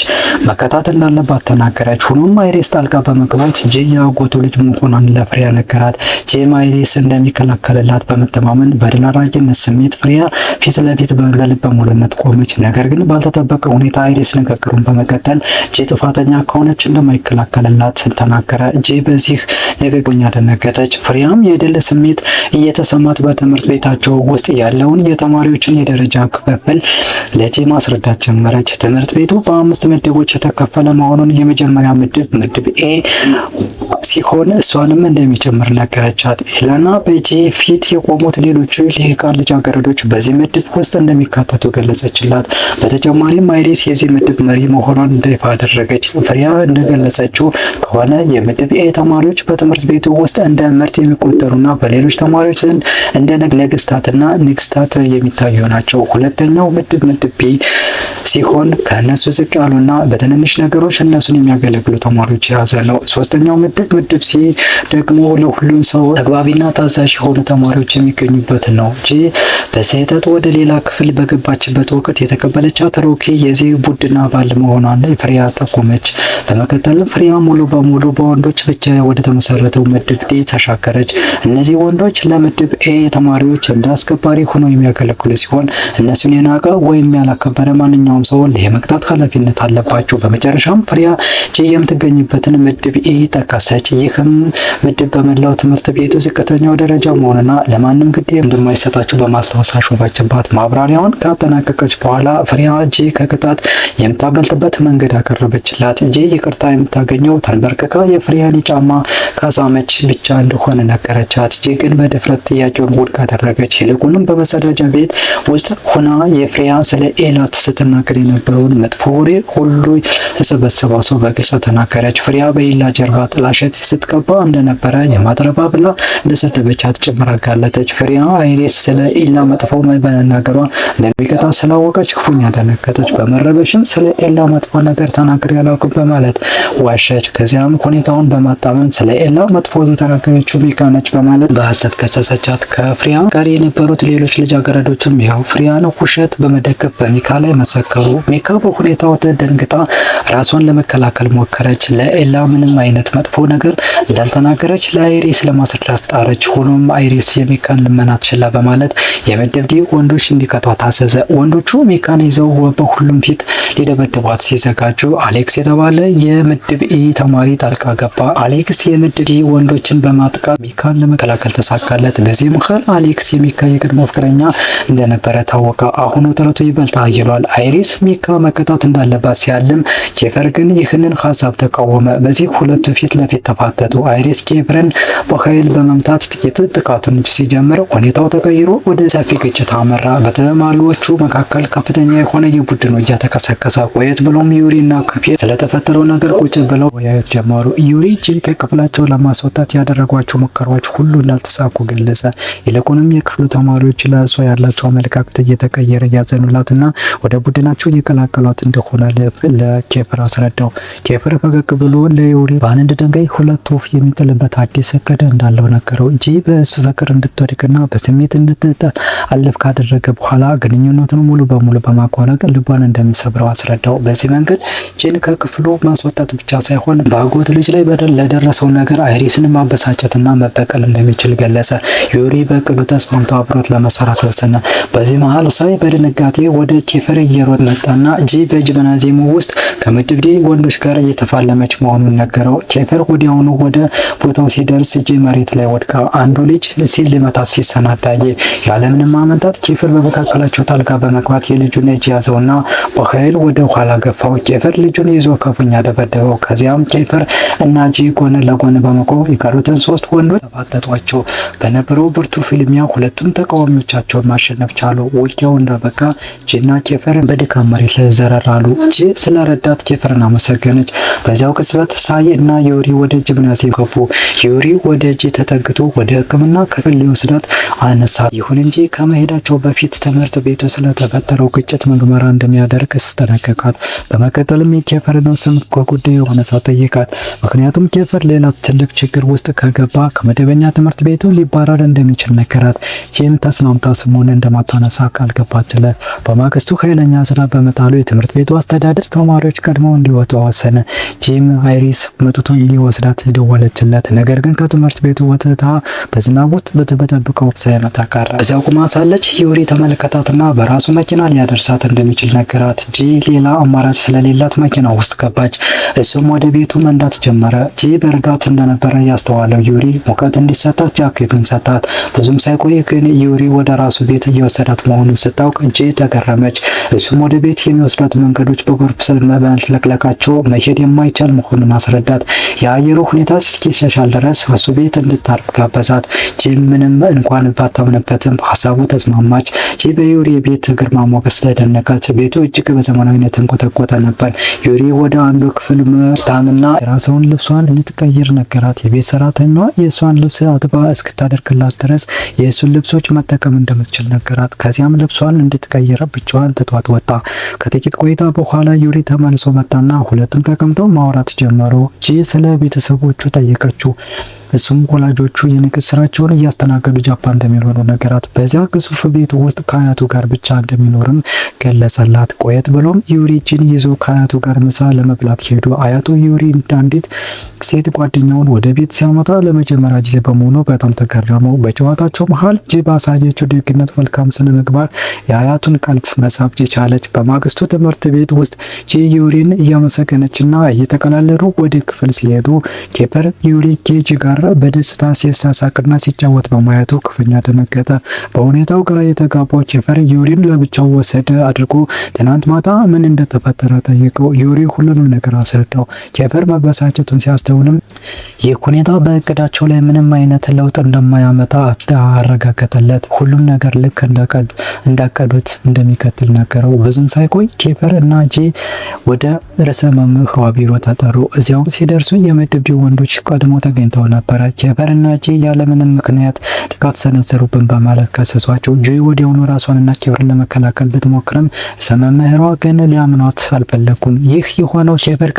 መከታተል እንዳለባት ተናገረች። ሆኖም አይሪስ ጣልቃ በመግባት ጂ የአጎቱ ልጅ መሆኗን ለፍሬያ ነገራት። ጂም አይሪስ እንደሚከላከልላት በመተማመን በድል አድራጊነት ስሜት ፍሬያ ፊት ለፊት በልበ ሙሉነት ቆመች። ነገር ግን ባልተጠበቀ ሁኔታ አይሪስ ንግግሩን በመቀጠል ጂ ጥፋተኛ ከሆነች እንደማይከላከልላት ተናገረ። ጂ በዚህ ንግግኛ ደነገጠች። ፍሬያም የድል ስሜት እየተሰማት በትምህርት ቤታቸው ውስጥ ያለውን የተማሪዎችን የደረጃ ክፍፍል ለጂ ማስረዳት ጀመረች። ትምህርት ቤቱ በ5 ምድቦች የተከፈለ መሆኑን የመጀመሪያ ምድብ ኤ ሲሆን እሷንም እንደሚጨምር ነገረቻት። ኤላና በጂ ፊት የቆሙት ሌሎቹ ልሂቃን ልጃገረዶች በዚህ ምድብ ውስጥ እንደሚካተቱ ገለጸችላት። በተጨማሪም አይሪስ የዚህ ምድብ መሪ መሆኗን ይፋ አደረገች። ፍሬያ እንደገለጸችው ከሆነ የምድብ ኤ ተማሪዎች በትምህርት ቤቱ ውስጥ እንደ ምርት የሚቆጠሩና በሌሎች ተማሪዎች ዘንድ እንደ ነገስታትና ንግስታት የሚታዩ ናቸው። ሁለተኛው ምድብ ቢ ሲሆን ከእነሱ ዝቅ ያሉና በትንንሽ ነገሮች እነሱን የሚያገለግሉ ተማሪዎች የያዘ ነው። ሶስተኛው ምድብ ሲ ደግሞ ለሁሉም ሰው ተግባቢና ታዛዥ የሆኑ ተማሪዎች የሚገኙበት ነው። ጂ በስህተት ወደ ሌላ ክፍል በገባችበት ወቅት የተቀበለቻት ሮኪ የዚህ ቡድን አባል መሆኗን ፍሬያ ጠቆመች። በመቀጠልም ፍሬያ ሙሉ በሙሉ በወንዶች ብቻ ወደ ተመሰረተው ምድብ ዲ ተሻገረች። እነዚህ ወንዶች ለምድብ ኤ ተማሪዎች እንደ አስከባሪ ሆነው የሚያገለግሉ ሲሆን እነሱን የናቀ ወይም ያላከበረ ማንኛውም ሰው የመቅጣት ኃላፊነት አለባቸው። በመጨረሻም ፍሬያ ጂ የምትገኝበትን ምድብ ኤ ጠቀሰች። ይህም ምድብ በመላው ትምህርት ቤቱ ዝቅተኛው ደረጃ መሆኑና ለማንም ግድ እንደማይሰጣቸው በማስታወስ አሾፈችባት። ማብራሪያውን ካጠናቀቀች በኋላ ፍሬያ ጂ ከቅጣት የምታበልጥበት መንገድ አቀረበችላት። ጂ ይቅርታ የምታገኘው ተንበርክካ የፍሬያን ጫማ ካሳመች ብቻ እንደሆነ ነገረቻት። ጂ ግን በድፍረት ጥያቄውን ውድቅ አደረገች። ይልቁንም በመጸዳጃ ቤት ውስጥ ሆና የፍሬያ ስለ ኤላት ስትናገር የነበረውን መጥፎ ወሬ ሁሉ ተሰበሰበው ሰው በግልጽ ተናገረች። ፍሬያ በኤላ ጀርባ ጥላሸት ስትቀባ እንደነበረ የማትረባ ብላ እንደሰደበቻት ጭምር አጋለጠች። ፍሬያ አይሪስ ስለ ኤላ መጥፎ መናገሯ እንደሚቀጣ ስላወቀች ክፉኛ ደነገጠች። በመረበሽም ስለ ኤላ መጥፎ ነገር ተናግሬ አላውቅም በማለት ዋሸች። ከዚያም ሁኔታውን በማጣመም ስለ ኤላ መጥፎ የተናገረችው ሚካ ነች በማለት በሐሰት ከሰሰቻት። ከፍሬያ ጋር የነበሩት ሌሎች ልጃገረዶችም ይኸው ፍሬያን ውሸት በመደገፍ በሚካ ላይ መሰከሩ። ሚካ በሁኔታው ተደንግጣ ራሷን ለመከላከል ሞከረች። ለኤላ ምንም አይነት መጥፎ ነገር እንዳልተናገረች ለአይሪስ ለማስረዳት ጣረች። ሆኖም አይሪስ የሚካን ልመና ችላ በማለት የምድብ ዲ ወንዶች እንዲቀጧት ታዘዘ። ወንዶቹ ሚካን ይዘው በሁሉም ፊት ሊደበድቧት ሲዘጋጁ አሌክስ የተባለ የምድብ ኢ ተማሪ ጣልቃ ገባ። አሌክስ የምድብ ዲ ወንዶችን በማጥቃት ሚካን ለመከላከል ተሳካለት። በዚህ መሃል አሌክስ የሚካ የቀድሞ ፍቅረኛ እንደነበረ ታወቀ። አሁን ውጥረቱ ይበልጥ አይሏል። አይሪስ ሚካ መቀጣት እንዳለባት ሲያልም ኬፈር ግን ይህንን ሀሳብ ተቃወመ። በዚህ ሁለቱ ፊት ለፊት ተፋተቱ። አይሪስ ኬፈርን በኃይል በመምታት ጥቂት ጥቃቱን ሲጀምር ሁኔታው ተቀይሮ ወደ ሰፊ ግጭት አመራ። በተማሪዎቹ መካከል ከፍተኛ የሆነ የቡድን ውጊያ ተቀሰቀሰ። ቆየት ብሎም ዩሪ እና ከፌር ስለተፈጠረው ነገር ቁጭ ብለው ወያየት ጀመሩ። ዩሪ ጂን ከክፍላቸው ለማስወጣት ያደረጓቸው ሙከራዎች ሁሉ እንዳልተሳኩ ገለጸ። ይልቁንም የክፍሉ ተማሪዎች ለእሷ ያላቸው አመለካከት እየተቀየረ ያዘኑላትና ወደ ቡድናቸው እየቀላቀሏት እንደሆነ ለኬፈር አስረዳው። ኬፈር ፈገግ ብሎ ለዩሪ በአንድ ድንጋይ ሁለት ወፍ የሚጥልበት አዲስ እቅድ እንዳለው ነገረው። ጂ በእሱ ፍቅር እንድትወድቅና በስሜት እንድትጠልፍ ካደረገ በኋላ ግንኙነቱን ሙሉ በሙሉ በማቋረጥ ልቧን እንደሚሰብረው አስረዳው። በዚህ መንገድ ጂን ከክፍሉ ማስወጣት ብቻ ሳይሆን በአጎት ልጅ ላይ ለደረሰው ነገር አይሪስን ማበሳጨትና መበቀል እንደሚችል ገለጸ። ዩሪ በእቅዱ ተስማምቶ አብሮት ለመሰራት ወሰነ። በዚህ መሃል ሳይ በድንጋጤ ወደ ኬፈር እየሮጠ መጣና ጂ በጂምናዚየሙ ውስጥ ከምድብ ዲ ወንዶች ጋር እየተፋለመች መሆኑን ነገረው። ኬፈር ወዲያውኑ ወደ ቦታው ሲደርስ ጂ መሬት ላይ ወድቃ አንዱ ልጅ ሲል ሊመታት ሲሰናዳየ ያለምንም ማመንታት ኬፈር በመካከላቸው ጣልቃ በመግባት የልጁን እጅ ያዘውና በኃይል ወደ ኋላ ገፋው። ኬፈር ልጁን ይዞ ክፉኛ ደበደበው። ከዚያም ኬፈር እና ጂ ጎን ለጎን በመቆም የቀሩትን ሶስት ወንዶች ተፋጠጧቸው። በነበረው ብርቱ ፍልሚያ ሁለቱም ተቃዋሚዎቻቸውን ማሸነፍ ቻሉ። ውጊያው እንዳበቃ ጂና ኬፈር በድካም መሬት ላይ ዘረራሉ። ጂ ስለረዳት ኬፈርን አመሰገነች። በዚያው ቅጽበት ሳይ እና ዩሪ ወደ ጂምናዚየም ገቡ። ዩሪ ወደ ጂ ተጠግቶ ወደ ሕክምና ክፍል ሊወስዳት አነሳ። ይሁን እንጂ ከመሄዳቸው በፊት ትምህርት ቤቱ ስለተፈጠረው ግጭት ምርመራ እንደሚያደርግ አስጠነቀቃት። በመቀጠልም የኬፈርን ስም ከጉዳዩ አነሳ ጠየቃት። ምክንያቱም ኬፈር ሌላ ትልቅ ችግር ውስጥ ከገባ ከመደበኛ ትምህርት ቤቱ ሊባረር እንደሚችል ነገራት። ጂም ተስማምታ ስሙን እንደማታነሳ ቃል ገባችለት። በማግስቱ ኃይለኛ ዝናብ በመጣሉ የትምህርት ቤቱ አስተዳደር ተማሪዎች ቀድመው እንዲወጡ ወሰነ። ጂም አይሪስ መጥቶ ሊወስዳት ደወለችለት። ነገር ግን ከትምህርት ቤቱ ወጥታ በዝናብ ውስጥ በተበጠበቀው ሳይመጣ ቀረ። እዚያው ቁማ ሳለች ዩሪ ተመለከታትና በራሱ መኪና ሊያደርሳት እንደሚችል ነገራት። ጂ ሌላ አማራጭ ስለሌላት መኪና ውስጥ ገባች። እሱም ወደ ቤቱ መንዳት ጀመረ። ጂ በእርዳት እንደነበረ ያስተዋለው ዩሪ ሙቀት እንዲሰጣት ጃኬቱን ሰጣት። ብዙም ሳይቆይ ግን ዩሪ ወደ ራሱ ቤት እየወሰዳት መሆኑን ስታውቅ ጂ ተገረመች። እሱም ወደ ቤት የሚወስዷት መንገዶች በጎርፍ ስለመጥለቅለቃቸው መሄድ የማይቻል መሆኑን አስረዳት። የአየሩ ሁኔታ እስኪሻሻል ድረስ እሱ ቤት እንድታርፍ ጋበዛት። ጂ ምንም እንኳን ባታምንበትም ሀሳቡ ተስማማች። ጂ በዩሪ ቤት ግርማ ሞገስ ስለደነቀች ቤቱ እጅግ በዘመናዊነት እንቆጠቆጠ ነበር። ዩሪ ወደ አንዱ ክፍል መርታንና የራስውን ልብሷን እንድትቀይር ነገራት። የቤት ሰራተኛዋ የእሷን ልብስ አጥባ እስክታደርግላት ድረስ የእሱን ልብሶች መጠቀም እንደምትችል ነገራት። ከዚያም ልብሷን እንድትቀይር ብቻዋን ትቷት ወጣ። ከጥቂት ቆይታ በኋላ ዩሪ ተመልሶ መጣና ሁለቱም ተቀምጠው ማውራት ጀመሩ። ጂ ስለ ቤተሰቦቹ ጠየቀችው። እሱም ወላጆቹ የንግድ ስራቸውን እያስተናገዱ ጃፓን እንደሚኖሩ ነገራት። በዚያ ግዙፍ ቤት ውስጥ ከአያቱ ጋር ብቻ እንደሚኖርም ገለጸላት። ቆየት ብሎም ዩሪ ጂን ይዞ ከአያቱ ጋር ምሳ ለመብላት ሄዱ። አያቱ ዩሪ አንዲት ሴት ጓደኛውን ወደ ቤት ሲያመጣ ለመጀመሪያ ጊዜ በመሆኑ በጣም ተገረሙ። በጨዋታቸው መሃል ጂ ባሳየችው ደግነት፣ መልካም ስነ ምግባር የአያቱን ቀልብ መሳብ የቻለች። በማግስቱ ትምህርት ቤት ውስጥ ጂ ዩሪን እያመሰገነችና እየተቀላለዱ ወደ ክፍል ሲሄዱ ኬፐር ዩሪ ኬጂ ጋር በደስታ ሲሳሳቅና ሲጫወት በማየቱ ክፉኛ ደነገጠ። በሁኔታው ግራ የተጋባው ኬፐር ዩሪን ለብቻው ወሰደ አድርጎ ትናንት ማታ ምን እንደተፈጠረ ጠየቀው። ዩሪ ሁሉንም ነገር አስረዳው። ኬፐር መበሳጨቱን ሲያስተውልም ይህ ሁኔታ በእቅዳቸው ላይ ምንም አይነት ለውጥ እንደማያመጣ አረጋገጠለት። ሁሉም ነገር ልክ እንዳቀዱት እንደሚቀጥል ነገረው። ብዙም ሳይቆይ ኬፐር እና ጄ ወደ ርዕሰ መምህሯ ቢሮ ተጠሩ። እዚያው ሲደርሱ የምድብ ወንዶች ቀድሞ ተገኝተው ነበር። ኬፐር እና ጄ ያለምንም ምክንያት ጥቃት ሰነዘሩብን በማለት ከሰሷቸው። ጄ ወዲያውኑ ራሷንና ኬፐርን ለመከላከል ብትሞክርም ርዕሰ መምህሯ ግን ሊያምኗት አልፈለጉም። ይህ የሆነው ኬፐር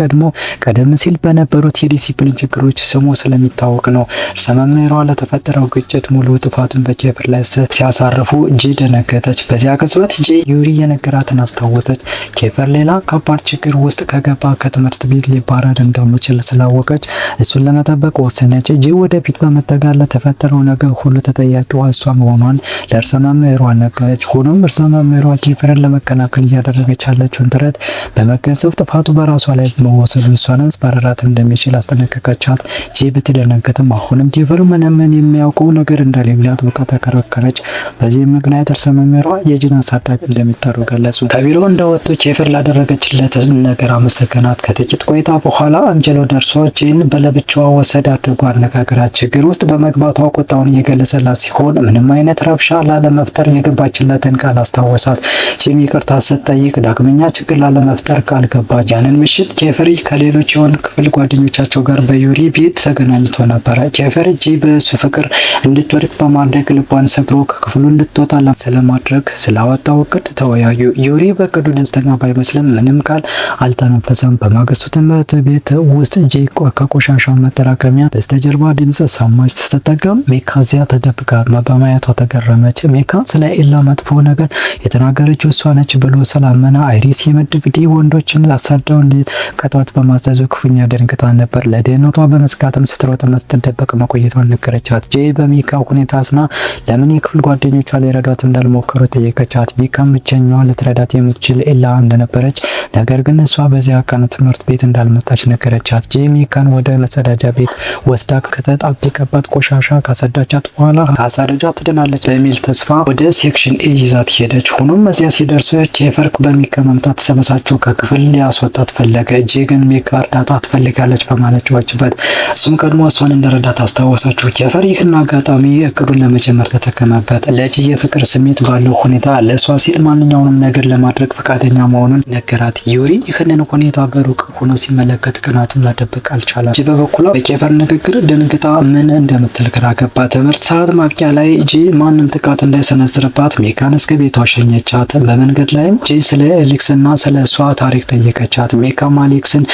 ቀደም ሲል በነበሩት የዲሲፕሊን ችግሮች ስሙ ስለሚታወቅ ነው። ርዕሰ መምህሯ ለተፈጠረው ግጭት ሙሉ ጥፋቱን በኬፐር ላይ ሲያሳርፉ ጄ ደነገጠች። በዚያ ቅጽበት ጄ ዩሪ የነገራትን አስታወሰች። ኬፐር ሌላ ከባድ ችግር ውስጥ ከገባ ከትምህርት ቤት ሊባረር እንደሚችል ስላወቀች እሱን ለመጠበቅ ወሰነች። ጄ ወደፊት በመጠጋት ለተፈጠረው ነገር ሁሉ ተጠያቂዋ እሷ መሆኗን ለርዕሰ መምህሯ ነገረች። ሆኖም ርዕሰ መምህሯ ኬፐርን ለመከላከል እያደረገች ያለችውን ጥረት በመገንዘብ ጥፋቱ በራሷ ላይ መወሰዱ እሷን ማስፈራራት እንደሚችል አስጠነቀቀቻት። ጄ ብትደነገጥም አሁንም ኬፐር ምንም የሚያውቀው ነገር እንደሌለ አጥብቃ ተከራከረች። በዚህ ምክንያት ርዕሰ መምህሯ የጄን አሳዳጊ እንደሚጠሩ ገለጹ። ከቢሮ እንደወጡ ኬፐር ላደረገችለት ነገር አመሰገናት። ከጥቂት ቆይታ በኋላ አንጀሎ ደርሶ ጄን በለብቻዋ ወሰድ አድርጎ አነጋገራት። ችግር ውስጥ በመግባቷ ቁጣውን እየገለጸላት ሲሆን ምንም አይነት ረብሻ ላለመፍጠር የገባችለትን ቃል አስታወሳት። ጄም ይቅርታ ስትጠይቅ ዳግመኛ ችግር ላለመፍጠር ቃል ገባች። ያንን ምሽት ኬፐር ከሌሎች የሆኑ ክፍል ጓደኞቻቸው ጋር በዩሪ ቤት ተገናኝቶ ነበረ። ኬፐር ጄ በእሱ ፍቅር እንድትወድቅ በማድረግ ልቧን ሰብሮ ከክፍሉ እንድትወጣ ስለማድረግ ስላወጣው እቅድ ተወያዩ። ዩሪ በእቅዱ ደስተኛ ባይመስልም ምንም ቃል አልተነፈሰም። በማግስቱ ትምህርት ቤት ውስጥ ጄ ከቆሻሻ መጠራቀሚያ በስተጀርባ ድምጽ ሰማች። ስትጠቀም ሜካ እዚያ ተደብቃ በማየቷ ተገረመች። ሜካ ስለ ኤላ መጥፎ ነገር የተናገረችው እሷ ነች ብሎ ስላመነ አይሪስ የምድብ ዲ ወንዶችን አሳደው እንዲቀጧት በማዘዙ ክፉኛ ደንግጣ ነበር። ለደህንነቷ በመስጋትም ስትሮጥና ስትደበቅ መቆየቷን ነገረቻት። ጄ በሜካ ሁኔታ አዝና ለምን የክፍል ጓደኞቿ ሊረዷት እንዳልሞከሩ ጠየቀቻት። ሜካም ብቸኛዋ ልትረዳት የምትችል ኤላ እንደነበረች፣ ነገር ግን እሷ በዚያ ቀን ትምህርት ቤት እንዳልመጣች ነገረቻት። ጄ ሜካን ወደ መጸዳጃ ቤት ወስዳ ከተጣበቀባት ቆሻሻ ካጸዳቻት በኋላ ካሳደጃ ትድናለች በሚል ተስፋ ወደ ሴክሽን ኤ ይዛት ሄደች። ሆኖም እዚያ ሲደርሱ ኬፐር በሜካ መምታት ተሰበሳቸው ከክፍል ሊያስወጣት ፈለገ። ጄ ግን ሜካ እርዳታ ትፈልጋለች በማለት ጮኸችበት። እሱም ቀድሞ እሷን እንደረዳት አስታወሰችው። ኬፐር ይህን አጋጣሚ እቅዱን ለመጀመር ተጠቀመበት። ለጄ የፍቅር ስሜት ባለው ሁኔታ ለእሷ ሲል ማንኛውንም ነገር ለማድረግ ፈቃደኛ መሆኑን ነገራት። ዩሪ ይህንን ሁኔታ በሩቅ ሆኖ ሲመለከት ቅናቱን ላደብቅ አልቻለም። ጄ በበኩሏ በኬፐር ንግግር ደንግጣ ምን እንደምትል ግራ ገባ። ትምህርት ሰዓት ማብቂያ ላይ ጄ ማንም ጥቃት እንዳይሰነዝርባት ሜካን እስከ ቤቷ ሸኘቻት። በመንገድ ላይም ጄ ስለ ኤሌክስና ስለ እሷ ታሪክ ጠየቀቻት። ሜካም አሌክስን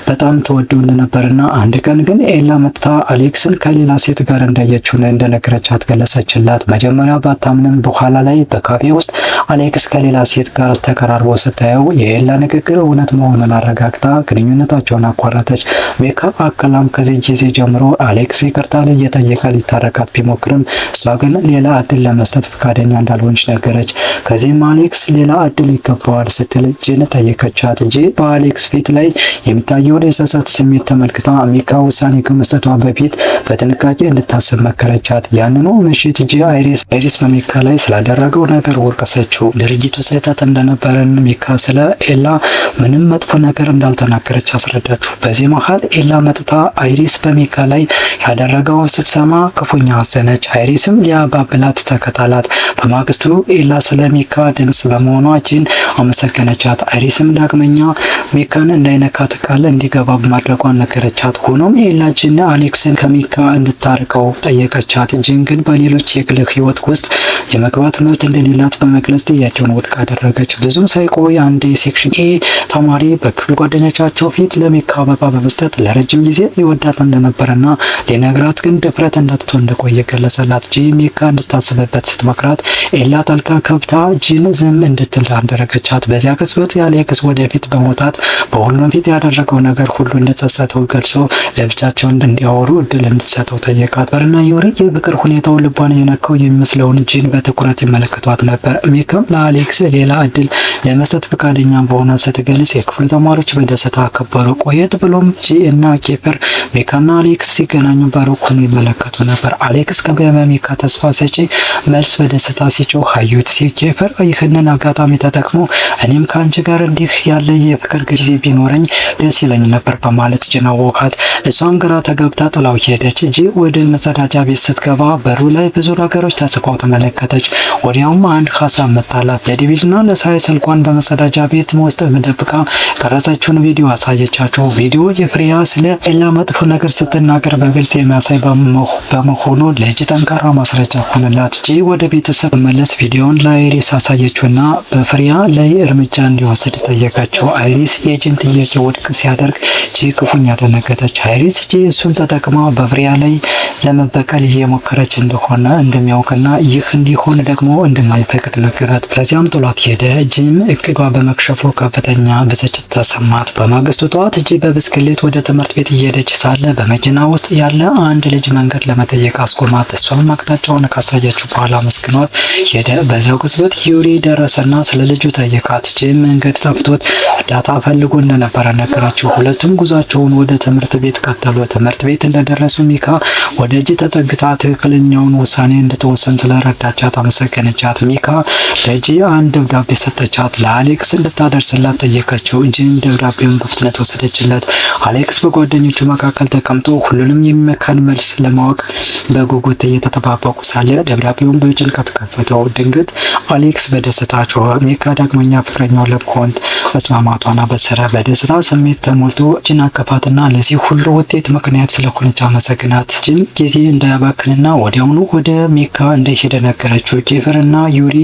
በጣም ተወደው እንደነበርና አንድ ቀን ግን ኤላ መጥታ አሌክስን ከሌላ ሴት ጋር እንዳየችው እንደነገረቻት ገለጸችላት። መጀመሪያ ባታምንም በኋላ ላይ በካፌ ውስጥ አሌክስ ከሌላ ሴት ጋር ተቀራርቦ ስታየው የኤላ ንግግር እውነት መሆኑን አረጋግጣ ግንኙነታቸውን አቋረጠች። ሜካ አከላም ከዚህ ጊዜ ጀምሮ አሌክስ ይቅርታ እየጠየቀ ሊታረቃት ቢሞክርም እሷ ግን ሌላ እድል ለመስጠት ፈቃደኛ እንዳልሆነች ነገረች። ከዚህም አሌክስ ሌላ እድል ይገባዋል ስትል ጄን ጠየቀቻት። ጄ በአሌክስ ፊት ላይ የሚታየውን የጸጸት ስሜት ተመልክታ ሜካ ውሳኔ ከመስጠቷ በፊት በጥንቃቄ እንድታስብ መከረቻት። ያንኑ ምሽት ጄ አይሪስ በሜካ ላይ ስላደረገው ነገር ወቀሰችው። ድርጊቱ ስህተት እንደነበረን ሜካ ስለ ኤላ ምንም መጥፎ ነገር እንዳልተናገረች አስረዳችሁ። በዚህ መሃል ኤላ መጥታ አይሪስ በሜካ ላይ ያደረገውን ስትሰማ ክፉኛ አዘነች። አይሪስም ሊያባብላት ተከታላት። በማግስቱ ኤላ ስለ ሜካ ድምጽ በመሆኗ ጄን አመሰገነቻት። አይሪስም ዳግመኛ ሚካን እንዳይነካት ቃል እንዲገባ በማድረጓን ነገረቻት። ሆኖም ኤላ ጂን አሌክስን ከሚካ እንድታርቀው ጠየቀቻት። ጂን ግን በሌሎች የግል ህይወት ውስጥ የመግባት መብት እንደሌላት በመግለጽ ጥያቄውን ውድቅ አደረገች። ብዙም ሳይቆይ አንድ የሴክሽን ኤ ተማሪ በክፍል ጓደኞቻቸው ፊት ለሚካ አበባ በመስጠት ለረጅም ጊዜ ይወዳት እንደነበረና ሊነግራት ግን ድፍረት እንዳጥቶ እንደቆየ ገለጸላት። ጂ ሚካ እንድታስብበት ስትመክራት ኤላ ጣልቃ ከብታ ጂን ዝም እንድትል አደረገቻት። በዚያ ቅጽበት አሌክስ ወደፊት በመውጣት በሁሉም ፊት ያደረገው ነገር ሁሉ እንደጸጸተው ገልጾ ለብቻቸው እንዲያወሩ እድል እንድትሰጠው ጠየቃት። በርና ዩሪ የፍቅር ሁኔታው ልቧን የነካው የሚመስለውን ጂን በትኩረት ይመለከቷት ነበር። ሚካም ለአሌክስ ሌላ እድል ለመስጠት ፈቃደኛ በሆነ ስትገልጽ የክፍሉ ተማሪዎች በደስታ አከበሩ። ቆየት ብሎም ጂ እና ኬፈር ሚካና አሌክስ ሲገናኙ በሩቅ ሆነው ይመለከቱ ነበር። አሌክስ ከሚካ ተስፋ ሰጪ መልስ በደስታ ሲጮህ አዩት። ኬፈር ይህንን አጋጣሚ ተጠቅሞ እኔም ከአንቺ ጋር እንዲህ ያለ የፍቅር ጊዜ ቢኖረኝ ደስ ይለኝ ነበር በማለት ጂን አወቃት። እሷን ግራ ተገብታ ጥላው ሄደች። ጂ ወደ መጸዳጃ ቤት ስትገባ በሩ ላይ ብዙ ነገሮች ተጽፈው ተመለከተች። ወዲያውም አንድ ሀሳብ መጣላት። ለዲቪድና ለሳይ ስልኳን በመጸዳጃ ቤት ውስጥ ደብቃ ቀረጸችውን ቪዲዮ አሳየቻቸው። ቪዲዮ የፍሬያ ስለ ኤላ መጥፎ ነገር ስትናገር በግልጽ የሚያሳይ በመሆኑ ለጂ ጠንካራ ማስረጃ ሆነላት። ጂ ወደ ቤተሰብ መለስ ቪዲዮን ለአይሪስ አሳየችውና በፍሬያ ላይ እርምጃ እንዲወስድ ጠየቀችው። አይሪስ የጂን ጥያቄ ውድቅ ሲያደርግ ጂ ክፉኛ ደነገጠች። አይሪስ ጂ እሱን ተጠቅማ በፍሬያ ላይ ለመበቀል እየሞከረች እንደሆነ እንደሚያውቅና ይህ እንዲሆን ደግሞ እንደማይፈቅድ ነገራት። ከዚያም ጥሏት ሄደ። ጂም እቅዷ በመክሸፉ ከፍተኛ ብስጭት ተሰማት። በማግስቱ ጠዋት ጂ በብስክሌት ወደ ትምህርት ቤት እየሄደች ሳለ በመኪና ውስጥ ያለ አንድ ልጅ መንገድ ለመጠየቅ አስቆማት። እሷም አቅጣጫውን ካሳየችው በኋላ መስክኗት ሄደ። በዚያው ቅጽበት ዩሪ ደረሰና ስለ ልጁ ጠየቃት። ጂም መንገድ ጠፍቶት እርዳታ ፈልጎ እንደነበረ ነገራቸው። ሁለቱም ጉዟቸውን ወደ ትምህርት ቤት ቀጠሉ። ትምህርት ቤት እንደደረሱ ሚካ ወደ ጂ ተጠግታ ትክክለኛውን ውሳኔ እንድትወሰን ስለረዳቻት አመሰገነቻት። ሚካ ለጂ አንድ ደብዳቤ ሰጠቻት። ለአሌክስ እንድታደርስላት ጠየቀችው። ጂም ደብዳቤውን በፍጥነት ወሰደችለት። አሌክስ በጓደኞቹ መካከል ተቀምጦ ሁሉንም የሚመካን መልስ ለማወቅ በጉጉት እየተጠባበቁ ሳለ ደብዳቤውን በጭንቀት ከፈተው። ድንገት አሌክስ በደስታ ጮኸ። ሚካ ዳግመኛ ፍቅረኛው ለመሆን መስማማቷን አበሰረ። በደስታ ስሜት ተሞልቶ ጂን አቀፋትና ለዚህ ሁሉ ውጤት ምክንያት ስለሆነች አመሰግናት። ጂም ጊዜ እንዳያባክንና ወዲያውኑ ወደ ሚካ እንደሄደ ነገረችው። ኬፈርና ዩሪ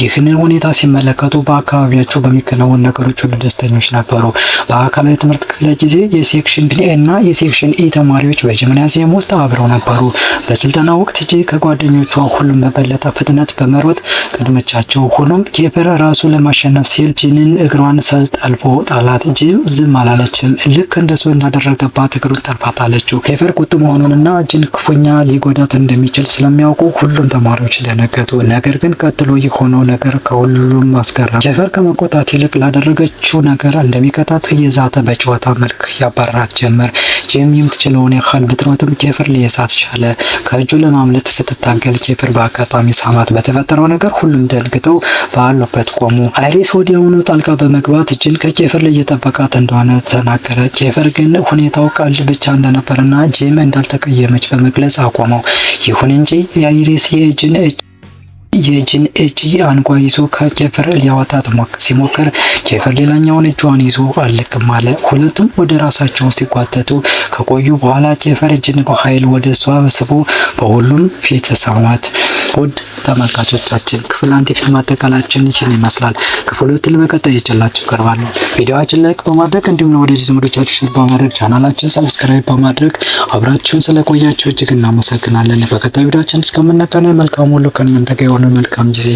ይህንን ሁኔታ ሲመለከቱ በአካባቢያቸው በሚከናወኑ ነገሮች ሁሉ ደስተኞች ነበሩ። በአካላዊ ትምህርት ክፍለ ጊዜ የሴክሽን ቢ እና የሴክሽን ኢ ተማሪዎች በጂምናዚየም ውስጥ አብረው ነበሩ። በስልጠና ወቅት ጂ ከጓደኞቿ ሁሉም በበለጠ ፍጥነት በመሮጥ ቀድመቻቸው። ሆኖም ኬፈር ራሱ ለማሸነፍ ሲል ጂንን እግሯን ጠልፎ ጣላት። ጂም ዝም አላለችም። ልክ እንደሱ እንዳደረገባት እግሩን ጠልፋ ጣለችው። ኬፈር ቁጡ መሆኑንና ጂን ክፉኛ ሊጎዳት እንደሚችል ስለሚያውቁ ሁሉም ተማሪዎች ደነገጡ። ነገር ግን ቀጥሎ የሆነው ነገር ከሁሉም አስገረም። ኬፈር ከመቆጣት ይልቅ ላደረገችው ነገር እንደሚቀጣት እየዛተ በጨዋታ መልክ ያባራት ጀመር። ጂም የምትችለውን ያህል ብትሮጥም ኬፈር ሊይዛት ቻለ። ከእጁ ለማምለጥ ስትታገል ኬፈር በአጋጣሚ ሳማት። በተፈጠረው ነገር ሁሉም ደንግጠው ባሉበት ቆሙ። አይሪስ ወዲያውኑ ጣልቃ በመግባት ጂን ከኬፈር ላይ እየጠበቃት እንደሆነ ተናገረ። ኬፈር ግን ሁኔታው ቀልድ ብቻ እንደነበረና ጂም እንዳልተቀየመች በመግለጽ አቆመው። ይሁን እንጂ የአይሪስ የጂን እጅ አንጓ ይዞ ከኬፈር ሊያወጣት ሲሞክር ኬፈር ሌላኛውን እጇን ይዞ አልቅም አለ። ሁለቱም ወደ ራሳቸው ውስጥ ሲጓተቱ ከቆዩ በኋላ ኬፈር ጂን በኃይል ወደ እሷ ስቦ በሁሉም ፊት ሳማት። ውድ ተመልካቾቻችን ክፍል 1 የፊልም አጠቃላችን ይህን ይመስላል። ክፍል 2 በቀጣይ ይዤላችሁ ቀርባሉ። ቪዲዮአችን ላይክ በማድረግ እንዲሁም ወደ ዘመዶቻችሁ ሼር በማድረግ ቻናላችን ሰብስክራይብ በማድረግ አብራችሁን ስለቆያችሁ እጅግ እናመሰግናለን። በቀጣይ ቪዲዮአችን እስከምንገናኝ መልካም ሁሉ ከእናንተ ጋር ይሁን። መልካም ጊዜ